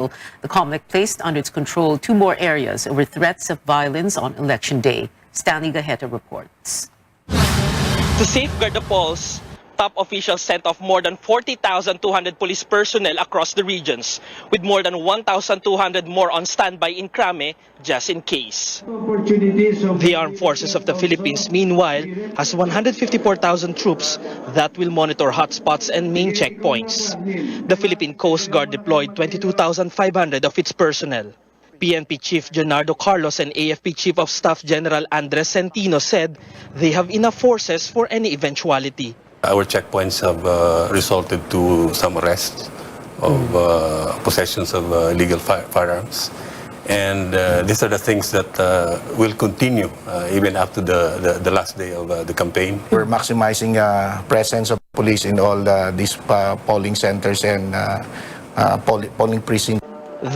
The COMELEC placed under its control 2 more areas over threats of violence on Election Day. Stanley Gaheta reports. To safeguard the polls, top officials sent off more than 40,200 police personnel across the regions, with more than 1,200 more on standby in Krame just in case. The Armed Forces of the Philippines, meanwhile, has 154,000 troops that will monitor hotspots and main checkpoints. The Philippine Coast Guard deployed 22,500 of its personnel. PNP Chief Leonardo Carlos and AFP Chief of Staff General Andres Centino said they have enough forces for any eventuality. Our checkpoints have resulted to some arrests of possessions of illegal firearms. And these are the things that will continue even after the last day of the campaign. We're maximizing presence of police in all these polling centers and polling precincts.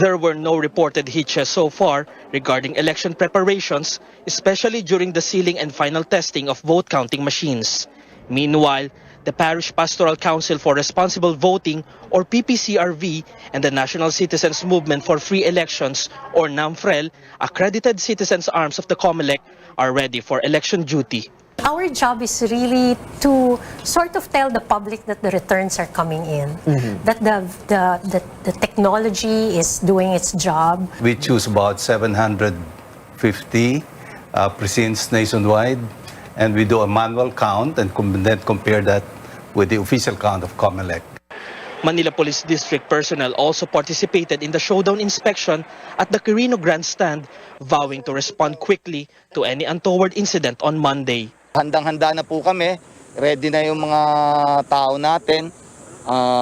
There were no reported hitches so far regarding election preparations, especially during the sealing and final testing of vote counting machines. Meanwhile, the Parish Pastoral Council for Responsible Voting, or PPCRV, and the National Citizens Movement for Free Elections, or NAMFREL, accredited citizens' arms of the COMELEC, are ready for election duty. Our job is really to sort of tell the public that the returns are coming in, that the technology is doing its job. We choose about 750 precincts nationwide, and we do a manual count and then compare that with the official count of COMELEC. Manila Police District personnel also participated in the showdown inspection at the Quirino Grandstand, vowing to respond quickly to any untoward incident on Monday. Handang-handa na po kami, ready na yung mga tao natin,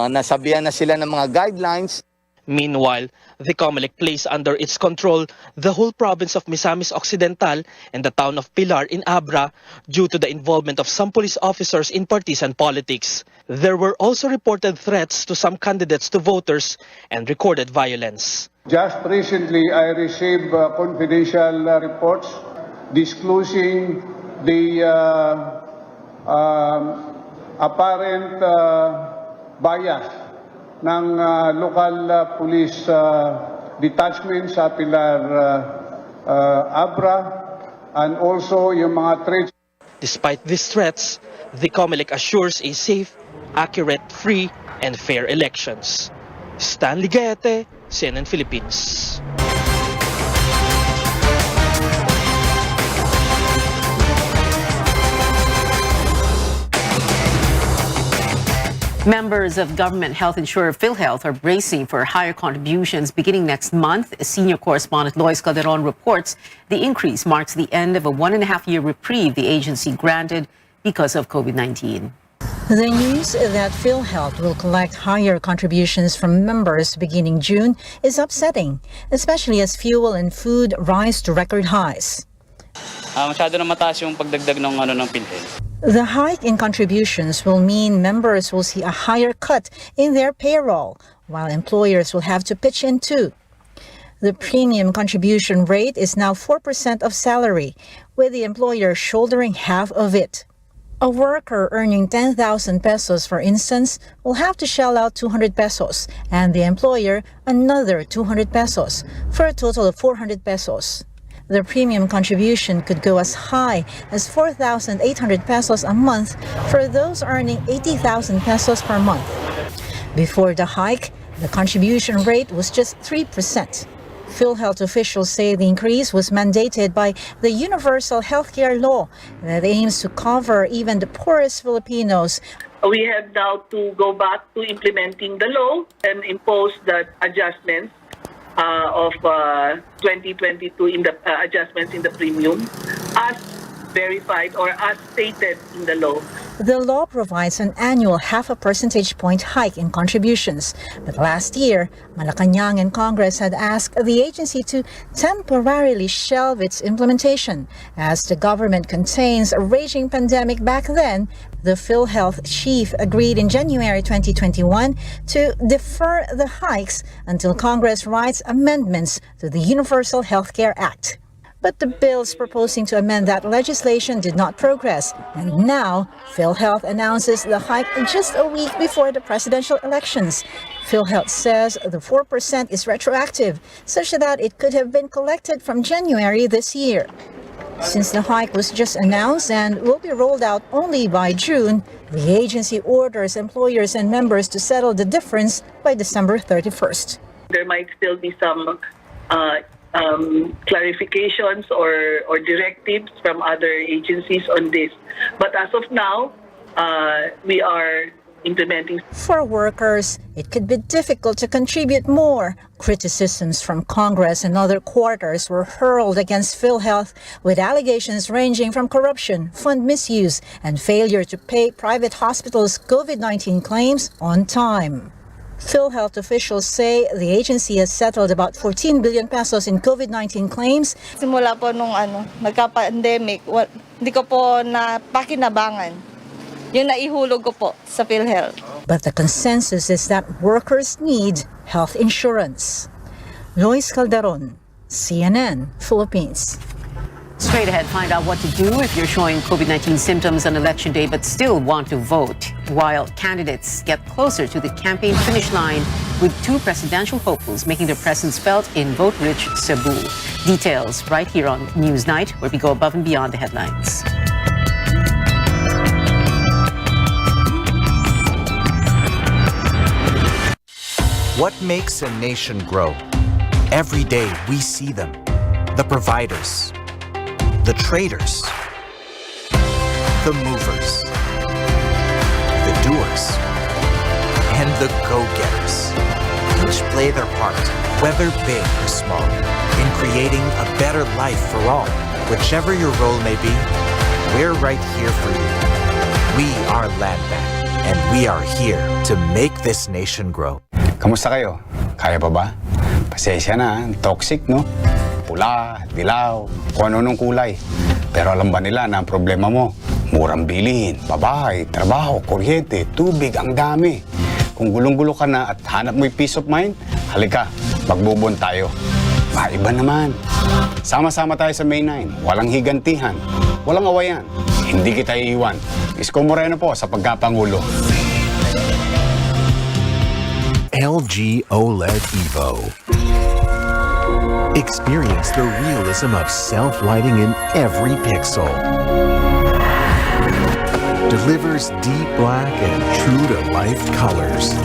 nasabihan na sila ng mga guidelines. Meanwhile, the COMELEC placed under its control the whole province of Misamis Occidental and the town of Pilar in Abra due to the involvement of some police officers in partisan politics. There were also reported threats to some candidates to voters and recorded violence. Just recently, I received confidential reports disclosing the apparent bias ng local police detachment sa Pilar Abra, and also yung mga threats. Despite these threats, the COMELEC assures a safe, accurate, free, and fair elections. Stanley Gaheta, CNN Philippines. Members of government health insurer PhilHealth are bracing for higher contributions beginning next month. Senior correspondent Lois Calderon reports the increase marks the end of a 1.5-year reprieve the agency granted because of COVID-19. The news that PhilHealth will collect higher contributions from members beginning June is upsetting, especially as fuel and food rise to record highs. Masyado na mataas yung pagdagdag ng PhilHealth. The hike in contributions will mean members will see a higher cut in their payroll, while employers will have to pitch in too. The premium contribution rate is now 4% of salary, with the employer shouldering half of it. A worker earning 10,000 pesos, for instance, will have to shell out 200 pesos, and the employer another 200 pesos, for a total of 400 pesos. The premium contribution could go as high as 4,800 pesos a month for those earning 80,000 pesos per month. Before the hike, the contribution rate was just 3%. PhilHealth officials say the increase was mandated by the Universal Healthcare Law that aims to cover even the poorest Filipinos. We have now to go back to implementing the law and impose the adjustments of 2022 in the adjustments in the premium as verified or as stated in the law. The law provides an annual 0.5 percentage point hike in contributions. But last year, Malacanang and Congress had asked the agency to temporarily shelve its implementation. As the government contains a raging pandemic back then, the PhilHealth chief agreed in January 2021 to defer the hikes until Congress writes amendments to the Universal Healthcare Act. But the bills proposing to amend that legislation did not progress. And now, PhilHealth announces the hike just a week before the presidential elections. PhilHealth says the 4% is retroactive, such that it could have been collected from January this year. Since the hike was just announced and will be rolled out only by June, the agency orders employers and members to settle the difference by December 31st. There might still be some clarifications or directives from other agencies on this. But as of now, we are implementing. For workers, it could be difficult to contribute more. Criticisms from Congress and other quarters were hurled against PhilHealth, with allegations ranging from corruption, fund misuse, and failure to pay private hospitals' COVID-19 claims on time. PhilHealth officials say the agency has settled about 14 billion pesos in COVID-19 claims. Simula po nung nagka-pandemic, hindi ko po napakinabangan yung naihulog ko po sa PhilHealth. But the consensus is that workers need health insurance. Lois Calderon, CNN, Philippines. Straight ahead, find out what to do if you're showing COVID-19 symptoms on election day but still want to vote, while candidates get closer to the campaign finish line, with two presidential hopefuls making their presence felt in vote-rich Cebu. Details right here on Newsnight, where we go above and beyond the headlines. What makes a nation grow? Every day we see them. The providers, the traders, the movers, the doers, and the go-getters. Each play their part, whether big or small, in creating a better life for all. Whichever your role may be, we're right here for you. We are Land Bank, and we are here to make this nation grow. Kamusta kayo? Kaya pa ba? Pasensya na, toxic, no? Pula, dilaw, kung ano nung kulay. Pero alam ba nila na ang problema mo? Murang bilihin, pabahay, trabaho, kuryente, tubig, ang dami. Kung gulong-gulo ka na at hanap mo yung peace of mind, halika, magbubon tayo. Maiba naman. Sama-sama tayo sa May 9. Walang higantihan, walang awayan. Hindi kita iiwan. Isko Moreno po sa pagkapangulo. LG OLED Evo. Experience the realism of self-lighting in every pixel. Delivers deep black and true-to-life colors.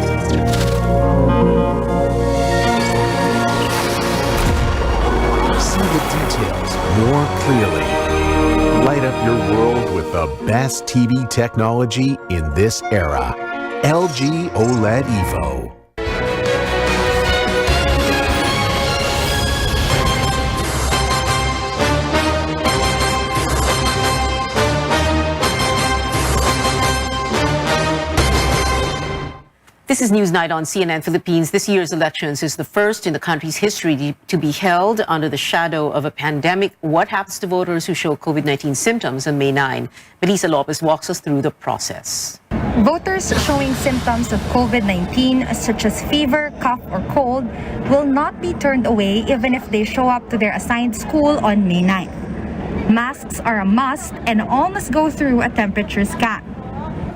See the details more clearly. Light up your world with the best TV technology in this era. LG OLED Evo. This is Newsnight on CNN Philippines. This year's elections is the first in the country's history to be held under the shadow of a pandemic. What happens to voters who show COVID-19 symptoms on May 9? Melissa Lopez walks us through the process. Voters showing symptoms of COVID-19, such as fever, cough, or cold, will not be turned away even if they show up to their assigned school on May 9. Masks are a must and all must go through a temperature scan.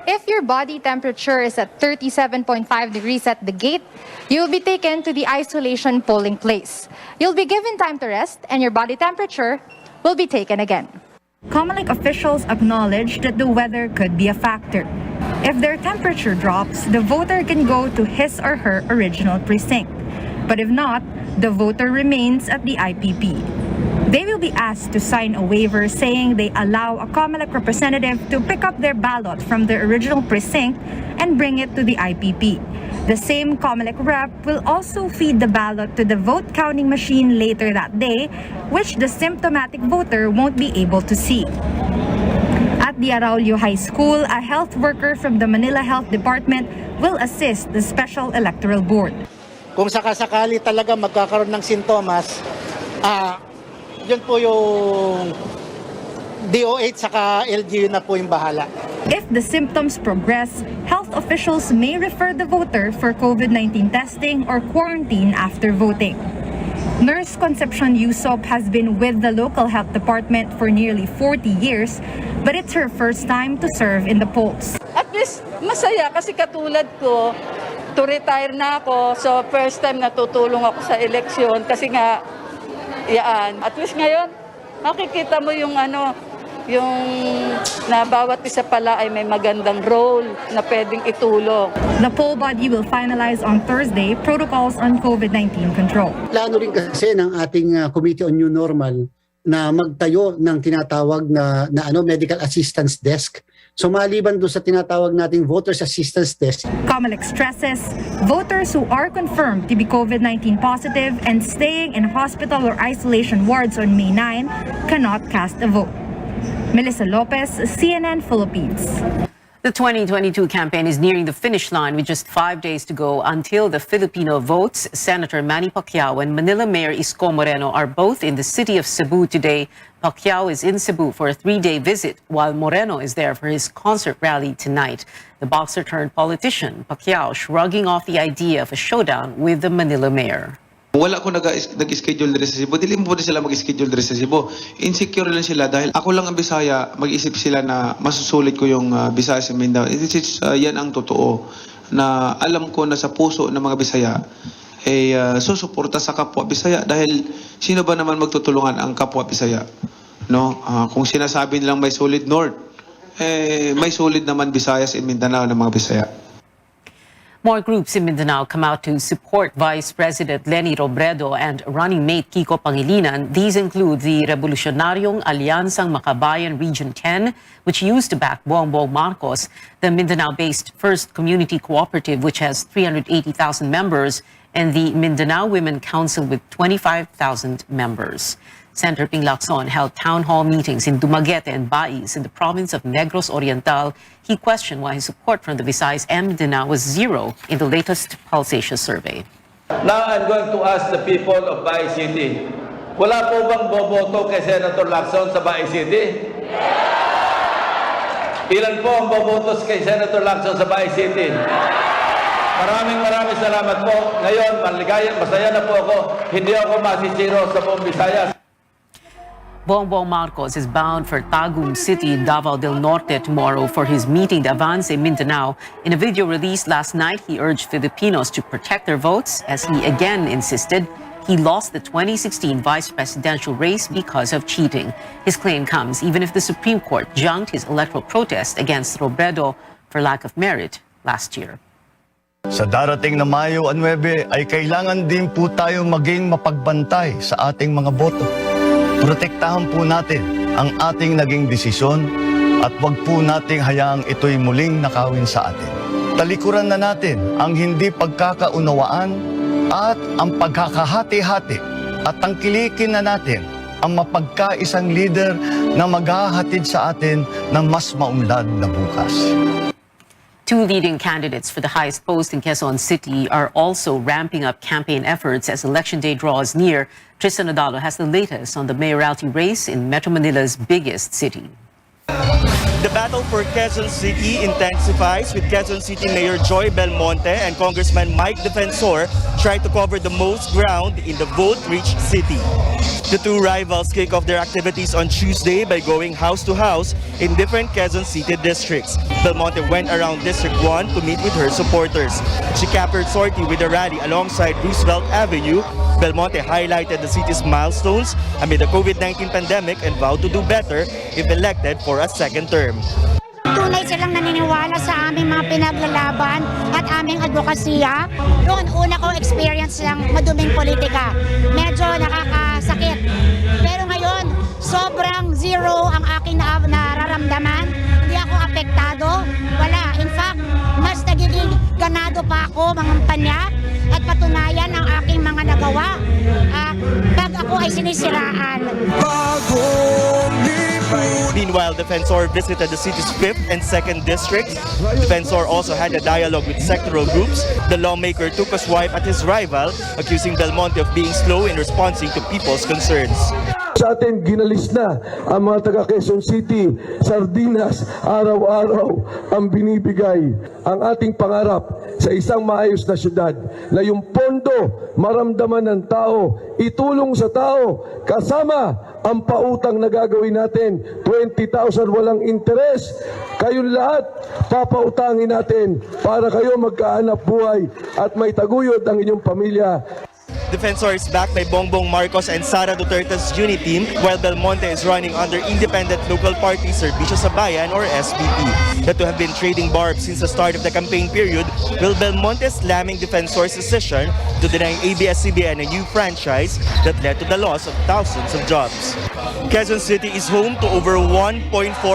If your body temperature is at 37.5 degrees at the gate, you'll be taken to the isolation polling place. You'll be given time to rest and your body temperature will be taken again. COMELEC officials acknowledge that the weather could be a factor. If their temperature drops, the voter can go to his or her original precinct. But if not, the voter remains at the IPP. They will be asked to sign a waiver saying they allow a COMELEC representative to pick up their ballot from their original precinct and bring it to the IPP. The same COMELEC rep will also feed the ballot to the vote counting machine later that day, which the symptomatic voter won't be able to see. At the Araulio High School, a health worker from the Manila Health Department will assist the Special Electoral Board. Kung sakasakali talaga magkakaroon ng sintomas, yun po yung DOH saka LGU na po yung bahala. If the symptoms progress, health officials may refer the voter for COVID-19 testing or quarantine after voting. Nurse Concepcion Yusop has been with the local health department for nearly 40 years, but it's her first time to serve in the polls. At least masaya kasi katulad ko, to retire na ako, so first time natutulong ako sa eleksyon kasi nga, at least ngayon, makikita mo yung yung na bawat isa pala ay may magandang role na pwedeng itulong. The poll body will finalize on Thursday protocols on COVID-19 control. Plano rin kasi ng ating Committee on New Normal na magtayo ng tinatawag na medical assistance desk. So maliban doon sa tinatawag nating voters assistance desk. Comelec stresses voters who are confirmed to be COVID-19 positive and staying in hospital or isolation wards on May 9 cannot cast a vote. Melissa Lopez, CNN Philippines. The 2022 campaign is nearing the finish line with just 5 days to go until the Filipino votes. Senator Manny Pacquiao and Manila Mayor Isko Moreno are both in the city of Cebu today. Pacquiao is in Cebu for a 3-day visit, while Moreno is there for his concert rally tonight. The boxer turned politician, Pacquiao, shrugging off the idea of a showdown with the Manila Mayor. Wala ko nag-schedule din sa Cebu. Dili mo din sila mag-schedule din sa Cebu. Insecure lang sila dahil ako lang ang Bisaya. Mag-isip sila na masusulit ko yung Bisaya sa Mindanao. Yan ang totoo. Na alam ko na sa puso ng mga Bisaya ay susuporta sa kapwa Bisaya dahil sino ba naman magtutulungan ang kapwa Bisaya? No? Kung sinasabi nilang may solid North, may solid naman Visayas in Mindanao ng mga Bisaya. More groups in Mindanao come out to support Vice President Leni Robredo and running mate Kiko Pangilinan. These include the Revolucionaryong Alyansang Makabayan Region 10, which used to back Bongbong Marcos, the Mindanao-based First Community Cooperative, which has 380,000 members, and the Mindanao Women Council with 25,000 members. Senator Ping Lacson held town hall meetings in Dumaguete and Bais in the province of Negros Oriental. He questioned why his support from the Visayas and Mindanao was zero in the latest Pulse Asia survey. Now I'm going to ask the people of Bais City. Wala po bang boboto kay Senator Lacson sa Bais City? Ilan po ang bobotos kay Senator Lacson sa Bais City? Maraming salamat po. Ngayon, maligaya, masaya na po ako. Hindi ako masisiro sa buong Visayas. Bongbong Marcos is bound for Tagum City, Davao del Norte tomorrow for his meeting the Avance Mindanao. In a video released last night, he urged Filipinos to protect their votes as he again insisted he lost the 2016 vice presidential race because of cheating. His claim comes even if the Supreme Court junked his electoral protest against Robredo for lack of merit last year. Sa darating na Mayo 9 ay kailangan din po tayo maging mapagbantay sa ating mga boto. Protektahan po natin ang ating naging desisyon at wag po nating hayaang ito'y muling nakawin sa atin. Talikuran na natin ang hindi pagkakaunawaan at ang pagkakahati-hati at tangkilikin na natin ang mapagkaisang leader na maghahatid sa atin ng mas maunlad na bukas. Two leading candidates for the highest post in Quezon City are also ramping up campaign efforts as Election Day draws near. Tristan Odalo has the latest on the mayoralty race in Metro Manila's biggest city. The battle for Quezon City intensifies with Quezon City Mayor Joy Belmonte and Congressman Mike Defensor trying to cover the most ground in the vote-rich city. The two rivals kick off their activities on Tuesday by going house to house in different Quezon City districts. Belmonte went around District 1 to meet with her supporters. She capped her sortie with a rally alongside Roosevelt Avenue. Belmonte highlighted the city's milestones amid the COVID-19 pandemic and vowed to do better if elected for a second term. Tunay silang naniniwala sa aming mga pinaglalaban at aming advokasya. Noon, una kong experience ng maduming politika. Medyo nakakasakit. Pero ngayon, sobrang zero ang aking nararamdaman. Hindi ako apektado. Wala. In fact, mas nagiging ganado pa ako mangampanya at patunayan ang aking mga nagawa. Pag ako ay sinisiraan. Meanwhile, Defensor visited the city's 5th and 2nd districts. Defensor also had a dialogue with sectoral groups. The lawmaker took a swipe at his rival, accusing Belmonte of being slow in responding to people's concerns. Sa atin, ginalis na ang mga taga Quezon City, sardinas, araw-araw ang binibigay. Ang ating pangarap, sa isang maayos na syudad na yung pondo maramdaman ng tao, itulong sa tao, kasama ang pautang na gagawin natin, 20,000 walang interes. Kayong lahat, papautangin natin para kayo magkahanap buhay at may taguyod ang inyong pamilya. Defensor is backed by Bongbong Marcos and Sara Duterte's unit team, while Belmonte is running under independent local party Servicio sa Bayan or SPP. That to have been trading barbs since the start of the campaign period, will Belmonte slamming Defensor's decision to deny ABS-CBN a new franchise that led to the loss of thousands of jobs. Quezon City is home to over 1.4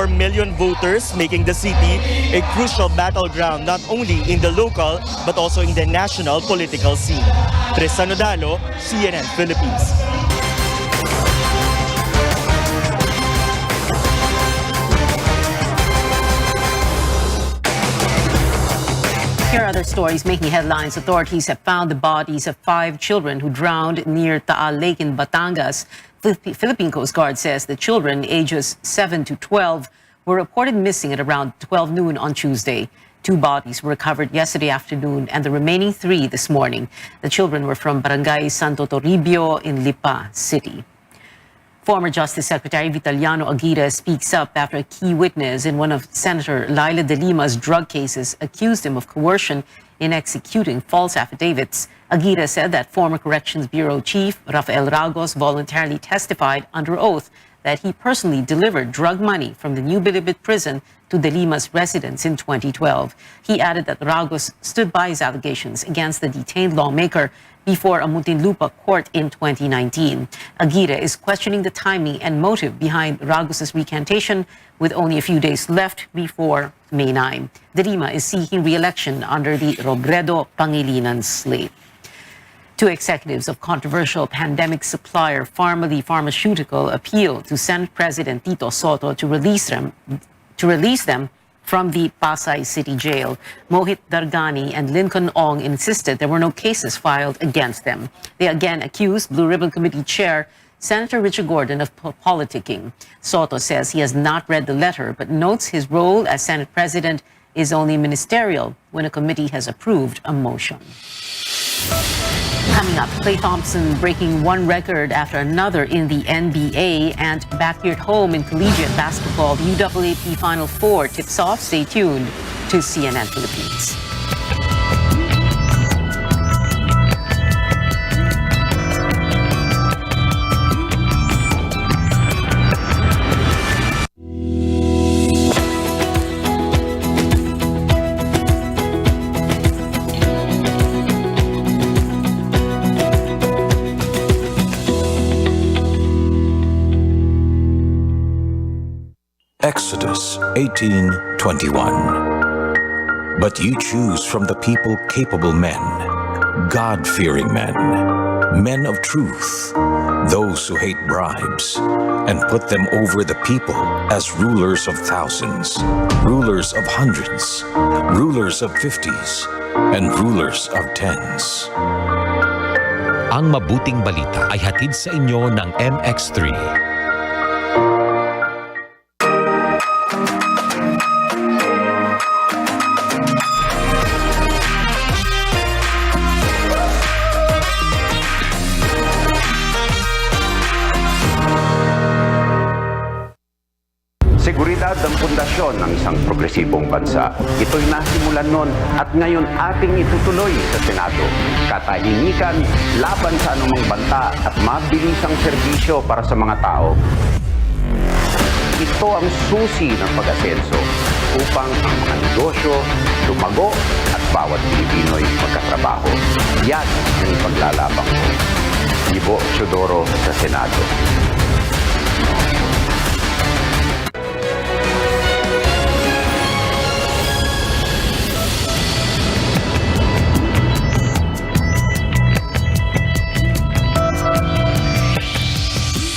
million voters, making the city a crucial battleground not only in the local but also in the national political scene. Tristan Odalo, CNN Philippines. Here are other stories making headlines. Authorities have found the bodies of 5 children who drowned near Taal Lake in Batangas. Philippine Coast Guard says the children, ages 7 to 12, were reported missing at around 12 noon on Tuesday. 2 bodies were recovered yesterday afternoon and the remaining 3 this morning. The children were from Barangay Santo Toribio in Lipa City. Former Justice Secretary Vitaliano Aguirre speaks up after a key witness in one of Senator Laila de Lima's drug cases accused him of coercion in executing false affidavits. Aguirre said that former Corrections Bureau Chief Rafael Ragos voluntarily testified under oath that he personally delivered drug money from the New Bilibid prison to de Lima's residence in 2012. He added that Ragos stood by his allegations against the detained lawmaker before a Muntinlupa court in 2019. Aguirre is questioning the timing and motive behind Ragos' recantation with only a few days left before May 9. De Lima is seeking re-election under the Robredo Pangilinan slate. 2 executives of controversial pandemic supplier Pharmally Pharmaceutical appealed to Senate President Tito Soto to release them from the Pasay City Jail. Mohit Dargani and Lincoln Ong insisted there were no cases filed against them. They again accused Blue Ribbon Committee Chair Senator Richard Gordon of politicking. Soto says he has not read the letter but notes his role as Senate President is only ministerial when a committee has approved a motion. Coming up, Klay Thompson breaking one record after another in the NBA, and back here at home in collegiate basketball, the UAAP Final Four tips off. Stay tuned to CNN Philippines. Exodus 18:21. But you choose from the people capable men, God-fearing men, men of truth, those who hate bribes, and put them over the people as rulers of thousands, rulers of hundreds, rulers of 50s, and rulers of 10s. Ang mabuting balita ay hatid sa inyo ng MX3. Seguridad ang pundasyon ng isang progresibong bansa. Ito'y nasimulan noon at ngayon ating itutuloy sa Senado. Katahimikan laban sa anumang banta at mabilisang serbisyo para sa mga tao. Ito ang susi ng pag-asenso upang ang mga negosyo lumago at bawat Pilipino'y magkatrabaho. Yan ang ipaglalabang ko. Ibo Teodoro sa Senado.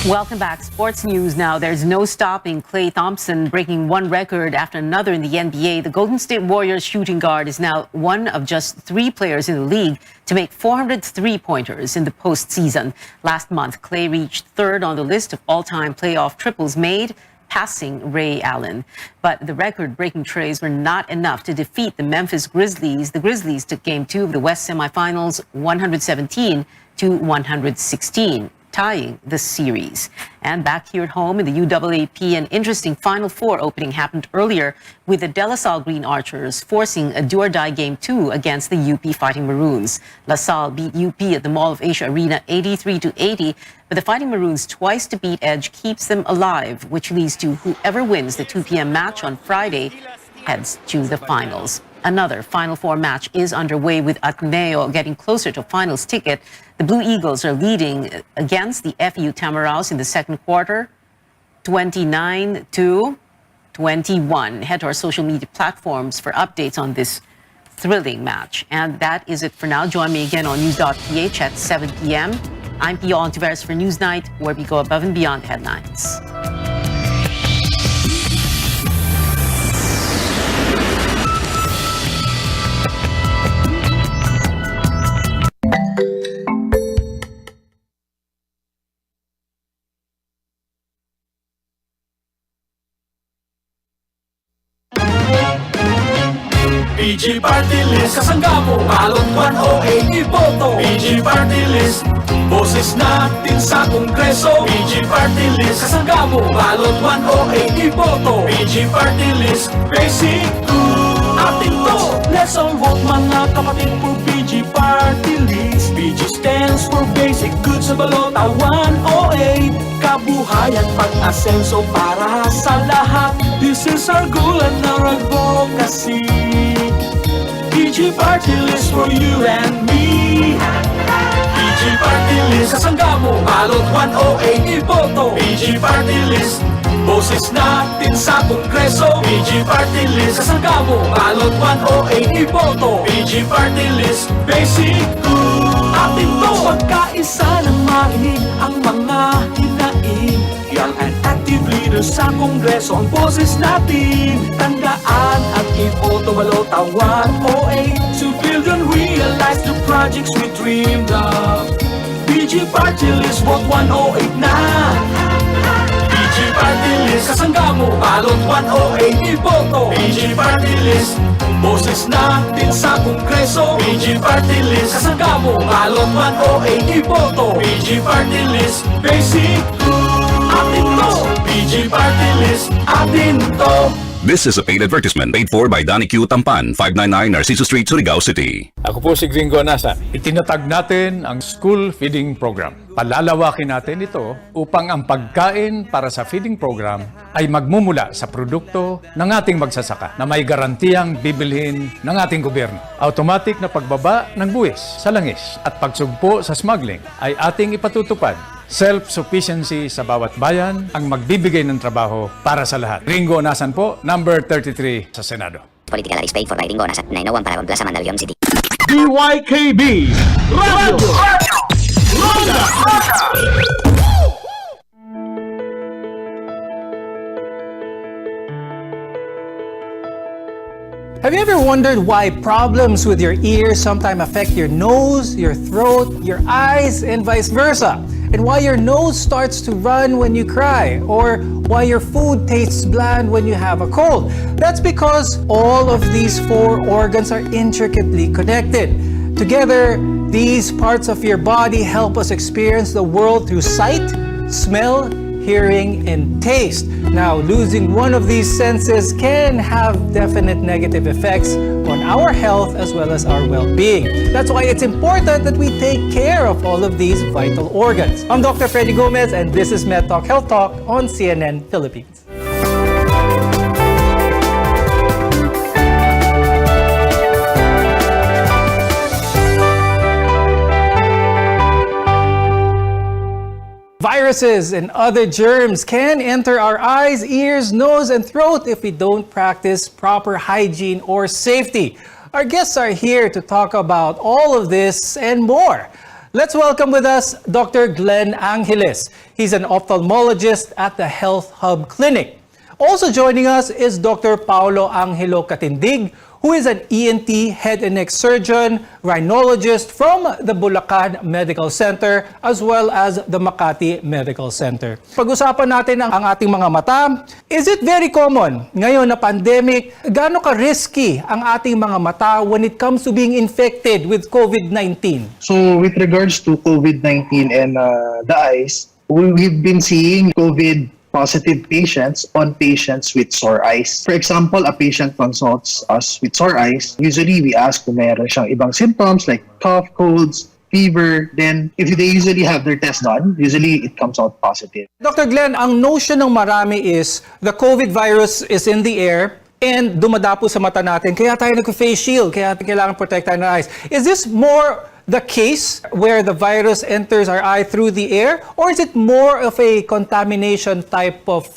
Welcome back. Sports news now. There's no stopping Klay Thompson breaking one record after another in the NBA. The Golden State Warriors shooting guard is now one of just 3 players in the league to make 400 three-pointers in the postseason. Last month, Klay reached 3rd on the list of all-time playoff triples made passing Ray Allen. But the record-breaking trays were not enough to defeat the Memphis Grizzlies. The Grizzlies took Game 2 of the West semifinals 117-116, tying the series. And back here at home in the UAAP, an interesting Final Four opening happened earlier with the De La Salle Green Archers forcing a do-or-die Game 2 against the UP Fighting Maroons. La Salle beat UP at the Mall of Asia Arena 83-80, but the Fighting Maroons' twice-to-beat edge keeps them alive, which leads to whoever wins the 2 p.m. match on Friday heads to the finals. Another Final Four match is underway with Ateneo getting closer to a finals ticket. The Blue Eagles are leading against the FEU Tamaraos in the second quarter, 29-21. Head to our social media platforms for updates on this thrilling match. And that is it for now. Join me again on news.ph at 7 p.m. I'm Pio Ontiveros for Newsnight, where we go above and beyond the headlines. PG Party List, kasangga mo, balot 108 iboto. PG Party List, boses natin sa Kongreso. PG Party List, kasangga mo, balot 108 iboto. PG Party List, basic good. Atin to, let's all vote mga kapatid for PG Party List. PG stands for basic good sa balota 108. Kabuhayan pag-asenso para sa lahat. This is our goal and our advocacy. PG Party List for you and me. PG Party List, kasangga mo, balot 108 iboto. PG Party List, boses natin sa Kongreso. PG Party List, kasangga mo, balot 108 iboto. PG Party List, basic good. Atin to, pagkaisa ng marinig ang mga hinaing. Young and active leaders sa Kongreso ang boses natin. Tandaan at iboto balota 108. Civilian realize the projects we dreamed of. PG Party List, vote 108 na. PG Party List, kasangga mo, balot 108 iboto. PG Party List, boses natin sa Kongreso. PG Party List, kasangga mo, balot 108 iboto. PG Party List, basic good. Atin to, PG Party List, atin to. This is a paid advertisement paid for by Donnie Q. Tampan, 599 Narciso Street, Surigao City. Ako po si Gringo Nasan. Itinatag natin ang school feeding program. Palalawakin natin ito upang ang pagkain para sa feeding program ay magmumula sa produkto ng ating magsasaka na may garantiyang bibilhin ng ating gobyerno. Automatic na pagbaba ng buwis sa langis at pagsugpo sa smuggling ay ating ipatutupad. Self-sufficiency sa bawat bayan ang magbibigay ng trabaho para sa lahat. Ringo Nasan po, number 33 sa Senado. Political is paid for by Ringo Nasan, 901 Paragon Plaza, Mandaluyong City. DYKB Radio Ronda. Have you ever wondered why problems with your ears sometimes affect your nose, your throat, your eyes, and vice versa? And why your nose starts to run when you cry? Or why your food tastes bland when you have a cold? That's because all of these four organs are intricately connected. Together, these parts of your body help us experience the world through sight, smell, hearing, and taste. Now, losing one of these senses can have definite negative effects on our health as well as our well-being. That's why it's important that we take care of all of these vital organs. I'm Dr. Freddy Gomez, and this is MedTalk Health Talk on CNN Philippines. Viruses and other germs can enter our eyes, ears, nose, and throat if we don't practice proper hygiene or safety. Our guests are here to talk about all of this and more. Let's welcome with us Dr. Glenn Angeles. He's an ophthalmologist at the Health Hub Clinic. Also joining us is Dr. Paulo Angelo Catindig, who is an ENT head and neck surgeon, rhinologist from the Bulacan Medical Center as well as the Makati Medical Center. Pag-usapan natin ang ating mga mata. Is it very common ngayon na pandemic, gaano ka-risky ang ating mga mata when it comes to being infected with COVID-19? So with regards to COVID-19 and the eyes, we've been seeing COVID positive patients on patients with sore eyes. For example, a patient consults us with sore eyes. Usually, we ask kung mayroon siyang ibang symptoms like cough, colds, fever. Then, if they usually have their test done, usually it comes out positive. Dr. Glenn, ang notion ng marami is the COVID virus is in the air and dumadapo sa mata natin. Kaya tayo nag-face shield, kaya kailangan protektahan ng eyes. Is this more the case where the virus enters our eye through the air, or is it more of a contamination type of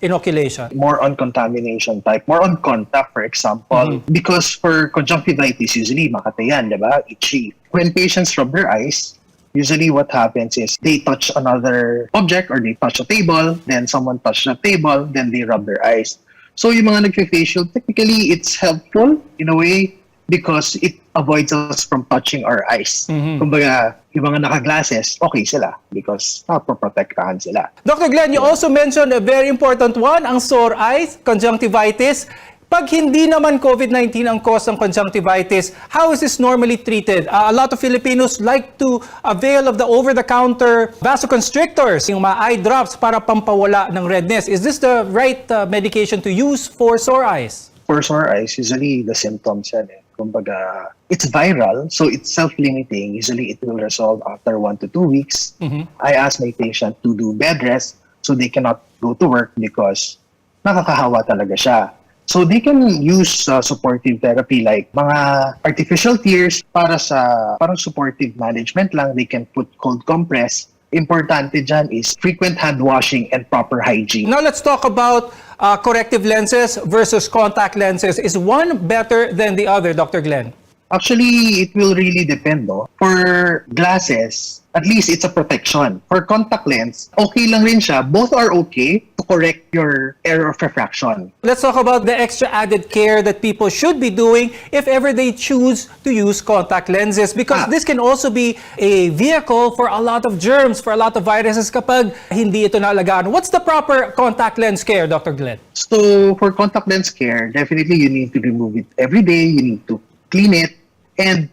inoculation? More on contamination type, more on contact, for example. Because for conjunctivitis, usually makatayan, diba? Itchy. When patients rub their eyes, usually what happens is they touch another object or they touch a table, then someone touched the table, then they rub their eyes. So yung mga nagfe-facial, technically it's helpful in a way because it avoids us from touching our eyes. Kumbaga, yung mga naka-glasses, okay sila because napoprotektahan sila. Dr. Glenn, you also mentioned a very important one, ang sore eyes, conjunctivitis. Pag hindi naman COVID-19 ang cause ng conjunctivitis, how is this normally treated? A lot of Filipinos like to avail of the over-the-counter vasoconstrictors, yung mga eye drops para pampawala ng redness. Is this the right medication to use for sore eyes? For sore eyes, usually the symptoms yan kumbaga, it's viral, so it's self-limiting. Usually it will resolve after 1 to 2 weeks. I ask my patient to do bed rest so they cannot go to work because nakakahawa talaga siya. So they can use supportive therapy like mga artificial tears para sa parang supportive management lang. They can put cold compress. Importante dyan is frequent hand washing and proper hygiene. Now let's talk about corrective lenses versus contact lenses. Is one better than the other, Dr. Glenn? Actually, it will really depend. No? For glasses, at least it's a protection. For contact lens, okay lang rin siya. Both are okay to correct your error of refraction. Let's talk about the extra added care that people should be doing if ever they choose to use contact lenses, because this can also be a vehicle for a lot of germs, for a lot of viruses kapag hindi ito naalagaan. What's the proper contact lens care, Dr. Glenn? So for contact lens care, definitely you need to remove it every day. You need to clean it. And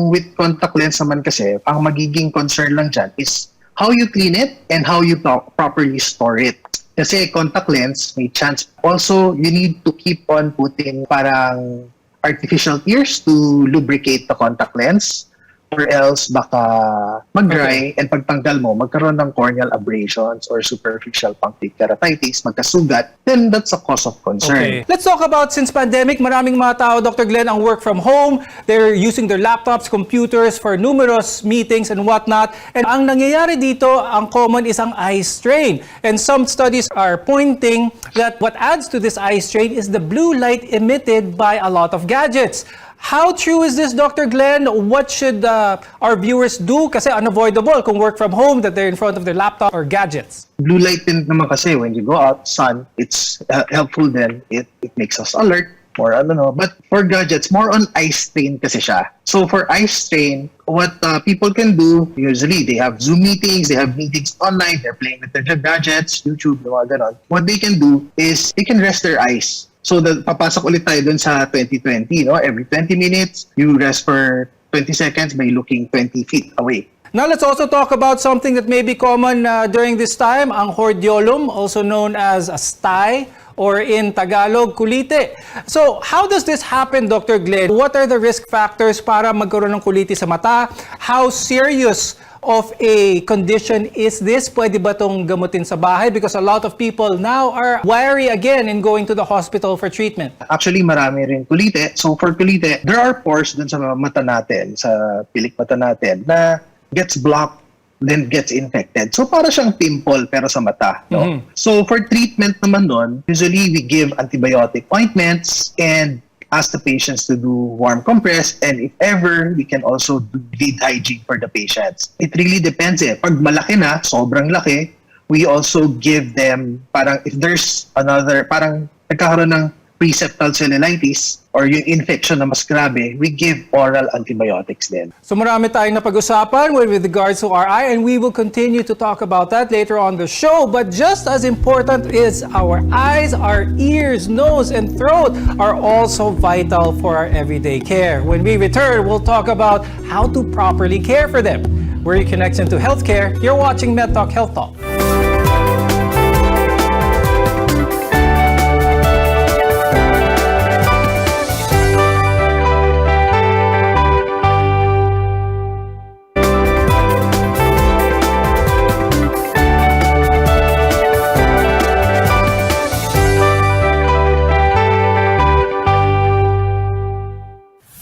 with contact lens naman kasi, ang magiging concern lang dyan is how you clean it and how you properly store it. Kasi contact lens, may chance. Also, you need to keep on putting parang artificial tears to lubricate the contact lens, or else baka mag-dry and pagtanggal mo, magkaroon ng corneal abrasions or superficial punctate keratitis, magkasugat, then that's a cause of concern. Okay. Let's talk about, since pandemic, maraming mga tao, Dr. Glenn, ang work from home. They're using their laptops, computers for numerous meetings and whatnot. And ang nangyayari dito, ang common is ang eye strain. And some studies are pointing that what adds to this eye strain is the blue light emitted by a lot of gadgets. How true is this, Dr. Glenn? What should our viewers do? Kasi unavoidable kung work from home that they're in front of their laptop or gadgets. Blue light din naman kasi when you go out, sun, it's helpful then. It makes us alert or I don't know. But for gadgets, more on eye strain kasi siya. So for eye strain, what people can do, usually they have Zoom meetings, they have meetings online, they're playing with their gadgets, YouTube, mga ganon. What they can do is they can rest their eyes. So, papasok ulit tayo dun sa 2020, no? Every 20 minutes, you rest for 20 seconds by looking 20 feet away. Now, let's also talk about something that may be common during this time, ang hordeolum, also known as a sty, or in Tagalog, kulite. So, how does this happen, Dr. Glenn? What are the risk factors para magkaroon ng kulite sa mata? How serious of a condition is this? Pwede ba itong gamutin sa bahay? Because a lot of people now are wary again in going to the hospital for treatment. Actually, marami rin kulite. So for kulite, there are pores dun sa mata natin, sa pilik mata natin, na gets blocked, then gets infected. So para siyang pimple pero sa mata. No? So for treatment naman nun, usually we give antibiotic ointments and ask the patients to do warm compress, and if ever, we can also do bleed hygiene for the patients. It really depends Pag malaki na, sobrang laki, we also give them, parang if there's another, parang nagkakaroon ng pre-septal cellulitis or yung infection na mas grabe, we give oral antibiotics din. So marami tayong napag-usapan with regards to our eye, and we will continue to talk about that later on the show. But just as important is our eyes, our ears, nose, and throat are also vital for our everyday care. When we return, we'll talk about how to properly care for them. We're your connection to healthcare. You're watching MedTalk Health Talk.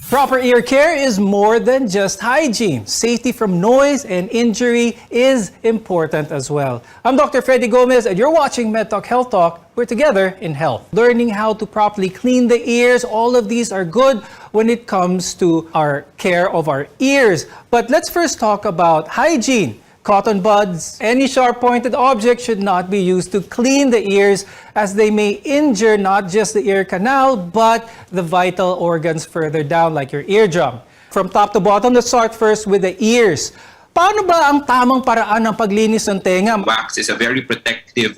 Proper ear care is more than just hygiene. Safety from noise and injury is important as well. I'm Dr. Freddy Gomez, and you're watching MedTalk Health Talk. We're together in health. Learning how to properly clean the ears, all of these are good when it comes to our care of our ears. But let's first talk about hygiene. Cotton buds, any sharp-pointed object should not be used to clean the ears, as they may injure not just the ear canal, but the vital organs further down, like your eardrum. From top to bottom, let's start first with the ears. Paano ba ang tamang paraan ng paglinis ng tenga? Wax is a very protective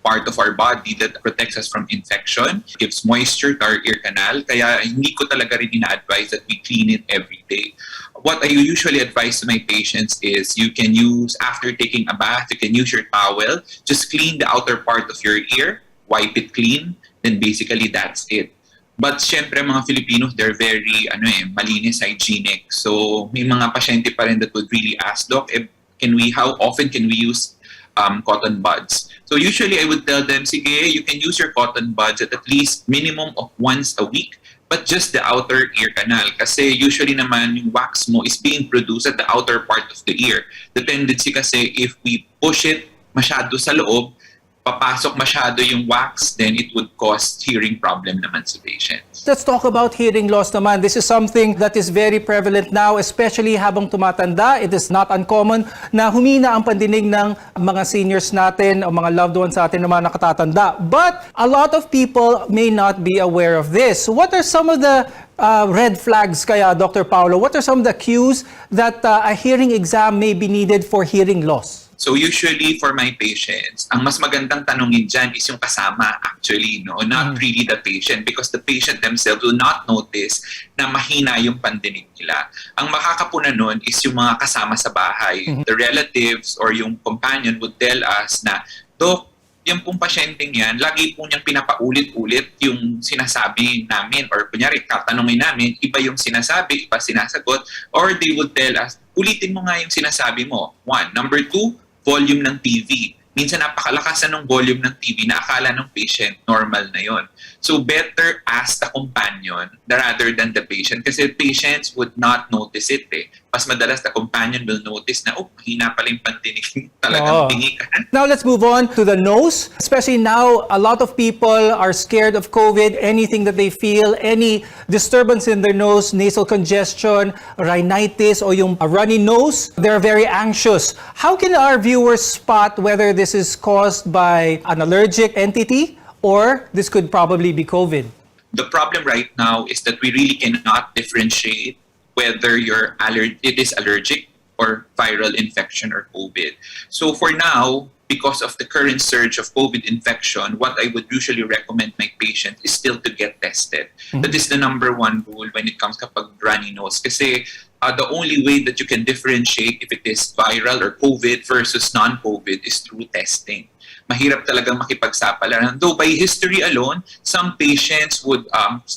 part of our body that protects us from infection, gives moisture to our ear canal, kaya hindi ko talaga rin ina-advise that we clean it every day. What I usually advise to my patients is you can use, after taking a bath, you can use your towel, just clean the outer part of your ear, wipe it clean, then basically that's it. But syempre mga Filipinos, they're very malinis, hygienic. So may mga pasyente pa rin that would really ask, Doc, how often can we use cotton buds? So usually I would tell them, sige, you can use your cotton buds at least minimum of once a week, but just the outer ear canal. Kasi usually naman yung wax mo is being produced at the outer part of the ear. The tendency kasi if we push it masyado sa loob, papasok masyado yung wax, then it would cause hearing problem naman sa patients. Let's talk about hearing loss naman. This is something that is very prevalent now, especially habang tumatanda. It is not uncommon na humina ang pandinig ng mga seniors natin o mga loved ones natin na mga nakatatanda. But a lot of people may not be aware of this. So what are some of the red flags kaya, Dr. Paulo? What are some of the cues that a hearing exam may be needed for hearing loss? So usually for my patients, ang mas magandang tanongin dyan is yung kasama actually, not really the patient, because the patient themselves will not notice na mahina yung pandinig nila. Ang makakapuna nun is yung mga kasama sa bahay. The relatives or yung companion would tell us na, Doc, yung pong pasyenteng yan, lagi po niyang pinapaulit-ulit yung sinasabi namin, or kunyari tatanungin namin, iba yung sinasabi, iba sinasagot, or they would tell us, ulitin mo nga yung sinasabi mo. One. Number two, volume ng TV. Minsan napakalakasan ng volume ng TV na akala ng patient normal na yon. So better ask the companion rather than the patient, kasi patients would not notice it eh. Mas madalas the companion will notice na, mahina pala yung pandinig, talagang tingikan. Now let's move on to the nose. Especially now, a lot of people are scared of COVID. Anything that they feel, any disturbance in their nose, nasal congestion, rhinitis, or yung runny nose, they're very anxious. How can our viewers spot whether this is caused by an allergic entity or this could probably be COVID? The problem right now is that we really cannot differentiate whether it is allergic or viral infection or COVID. So for now, because of the current surge of COVID infection, what I would usually recommend my patient is still to get tested. That is the number one rule when it comes kapag runny nose. Kasi the only way that you can differentiate if it is viral or COVID versus non-COVID is through testing. Mahirap talagang makipagsapalaran. Though by history alone, some patients would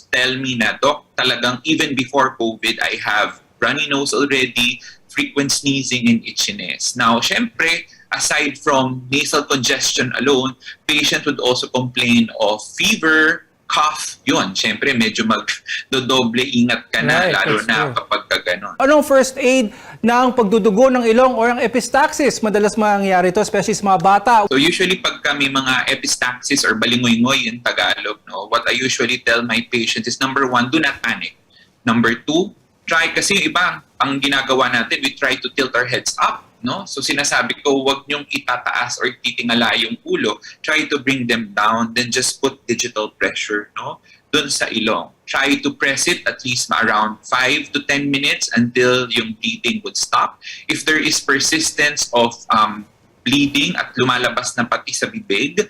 tell me na, Doc, talagang even before COVID, I have runny nose already, frequent sneezing and itchiness. Now, syempre, aside from nasal congestion alone, patient would also complain of fever, cough, yun. Syempre, medyo magdodoble ingat ka na, lalo na kapag gano'n. Anong first aid ng pagdudugo ng ilong or ng epistaxis? Madalas mangyayari ito, especially sa mga bata. So usually pag kami mga epistaxis or balingoy-ngoy in Tagalog, what I usually tell my patients is, number one, do not panic. Number two, try, kasi yung iba, ang ginagawa natin, we try to tilt our heads up no? So sinasabi ko, wag niyong itataas or titingala yung ulo. Try to bring them down, then just put digital pressure, no? Dun sa ilong. Try to press it at least around 5 to 10 minutes until yung bleeding would stop. If there is persistence of bleeding at lumalabas na pati sa bibig,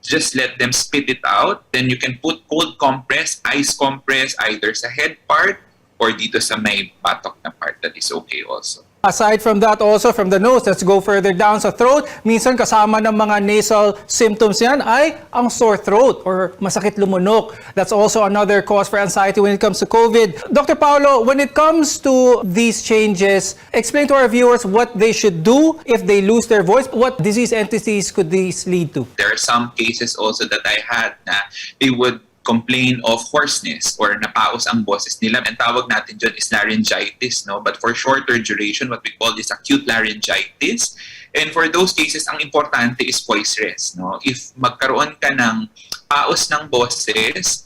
just let them spit it out. Then you can put cold compress, ice compress, either sa head part or dito sa may batok na part. That is okay also. Aside from that, also from the nose, let's go further down sa throat. Minsan kasama ng mga nasal symptoms yan ay ang sore throat or masakit lumunok. That's also another cause for anxiety when it comes to COVID. Dr. Paulo, when it comes to these changes, explain to our viewers what they should do if they lose their voice. What disease entities could these lead to? There are some cases also that I had na they would complain of hoarseness or napaos ang boses nila. Ang tawag natin dyan is laryngitis, no? But for shorter duration, what we call is acute laryngitis. And for those cases, ang importante is voice rest, no? If magkaroon ka ng paos ng boses,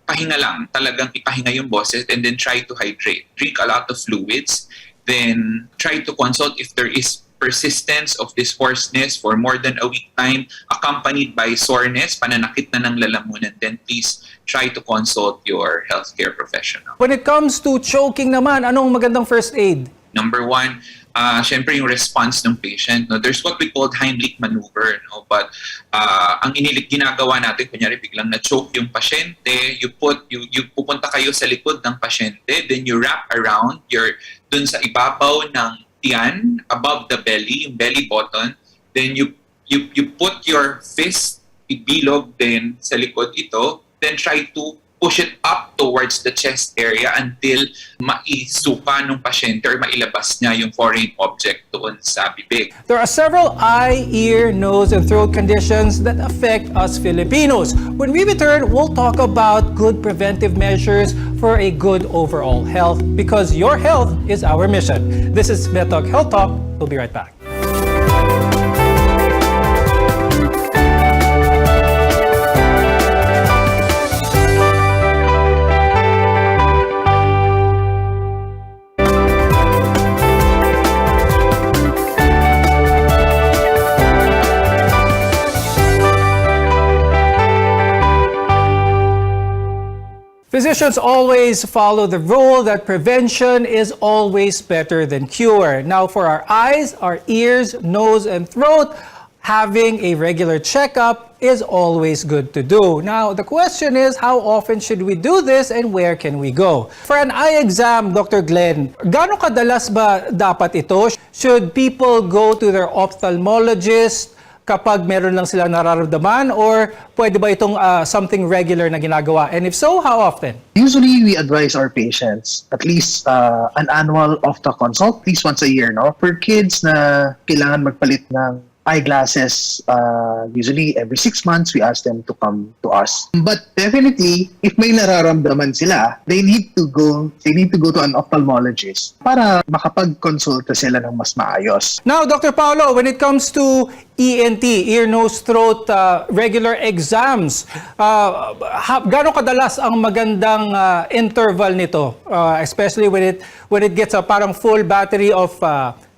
pahinga lang, talagang ipahinga yung boses and then try to hydrate. Drink a lot of fluids, then try to consult if there is persistence of this hoarseness for more than a week time, accompanied by soreness, pananakit na ng lalamunan, then please try to consult your healthcare professional. When it comes to choking naman, anong magandang first aid? Number one, syempre yung response ng patient. No? There's what we call Heimlich maneuver. No? But ang ginagawa natin, kunyari biglang na-choke yung pasyente, you pupunta kayo sa likod ng pasyente, then you wrap around dun sa ibabaw ng tiyan, above the belly, yung belly button, then you put your fist, ibilog din sa likod ito, then try to push it up towards the chest area until maisuka ng pasyente or mailabas niya yung foreign object doon sa bibig. There are several eye, ear, nose, and throat conditions that affect us Filipinos. When we return, we'll talk about good preventive measures for a good overall health, because your health is our mission. This is MedTalk Health Talk. We'll be right back. Physicians always follow the rule that prevention is always better than cure. Now, for our eyes, our ears, nose, and throat, having a regular checkup is always good to do. Now, the question is, how often should we do this and where can we go? For an eye exam, Dr. Glenn, gaano kadalas ba dapat ito? Should people go to their ophthalmologist kapag meron lang sila nararamdaman, or pwede ba itong something regular na ginagawa? And if so, how often? Usually, we advise our patients at least an annual ophthalmic consult, at least once a year, no? For kids na kailangan magpalit ng eyeglasses, usually every 6 months, we ask them to come to us. But definitely, if may nararamdaman sila, they need to go to an ophthalmologist para makapag-consulta sila ng mas maayos. Now, Dr. Paulo, when it comes to ENT, ear, nose, throat, regular exams, gaano kadalas ang magandang interval nito? Especially when it gets a parang full battery of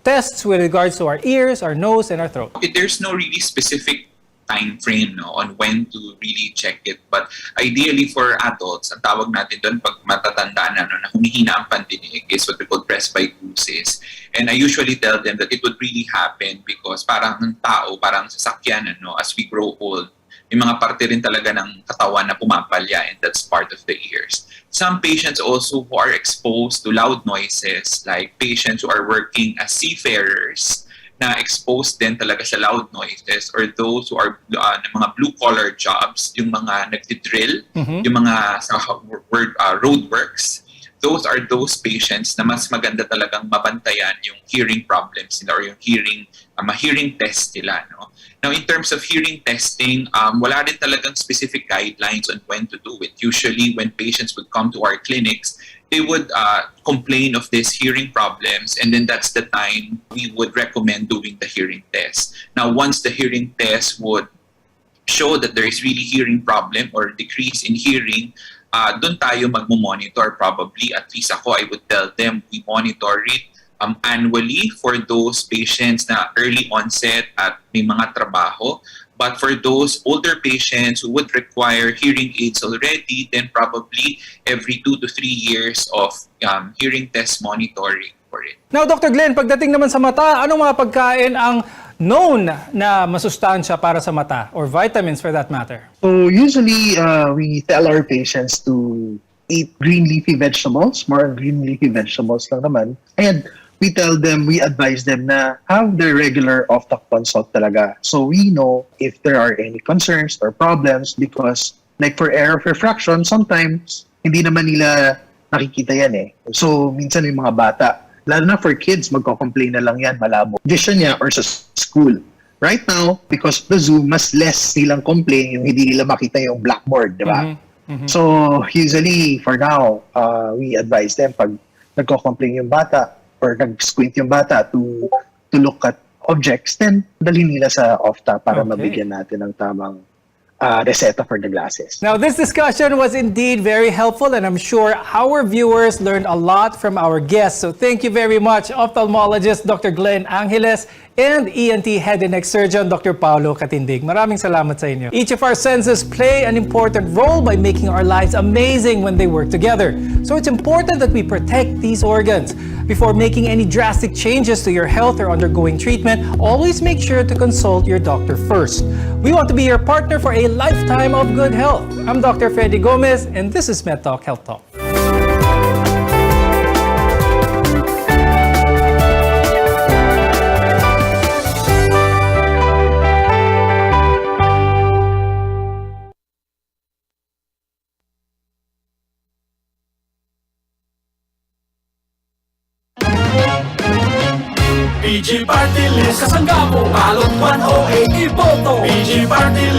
tests with regards to our ears, our nose, and our throat. There's no really specific time frame on when to really check it. But ideally for adults, ang tawag natin doon pag matatanda na humihina ang pandinig is what we call presbycusis. And I usually tell them that it would really happen because parang ng tao, parang sasakyan, as we grow old, may mga parte rin talaga ng katawan na pumapalya, and that's part of the ears. Some patients also who are exposed to loud noises, like patients who are working as seafarers, na exposed din talaga sa loud noises, or those who are mga blue-collar jobs, yung mga nagtidrill, yung mga road works. Those are those patients na mas maganda talagang mabantayan yung hearing problems nila or yung hearing test nila. No? Now, in terms of hearing testing, wala rin talagang specific guidelines on when to do it. Usually, when patients would come to our clinics, they would complain of these hearing problems, and then that's the time we would recommend doing the hearing test. Now, once the hearing test would show that there is really hearing problem or decrease in hearing, doon tayo magmo-monitor probably. At least ako, I would tell them we monitor it annually for those patients na early onset at may mga trabaho. But for those older patients who would require hearing aids already, then probably every 2 to 3 years of hearing test monitoring for it. Now, Dr. Glenn, pagdating naman sa mata, anong mga pagkain ang known na masustansya para sa mata or vitamins for that matter? So usually we tell our patients to eat green leafy vegetables, more on green leafy vegetables lang naman. And we advise them na have their regular off-talk consult talaga. So we know if there are any concerns or problems because like for error of refraction, sometimes hindi naman nila nakikita yan eh. So minsan yung mga bata, lalo na for kids, magko-complain na lang yan, malabo. Vision niya or sa school. Right now, because of the Zoom, mas less nilang complain yung hindi nila makita yung blackboard, di ba? So usually for now, we advise them pag nagko-complain yung bata, or nag-squint yung bata to look at objects, then dalhin nila sa OFTA para mabigyan natin ng tamang reseta for the glasses. Now, this discussion was indeed very helpful, and I'm sure our viewers learned a lot from our guests. So thank you very much, ophthalmologist Dr. Glenn Angeles and ENT Head and Neck Surgeon Dr. Paolo Catindig. Maraming salamat sa inyo. Each of our senses play an important role by making our lives amazing when they work together. So it's important that we protect these organs. Before making any drastic changes to your health or undergoing treatment, always make sure to consult your doctor first. We want to be your partner for a lifetime of good health. I'm Dr. Freddy Gomez, and this is MedTalk Health Talk. PG Party List, kasangga mo, balot 108 iboto. PG Party List.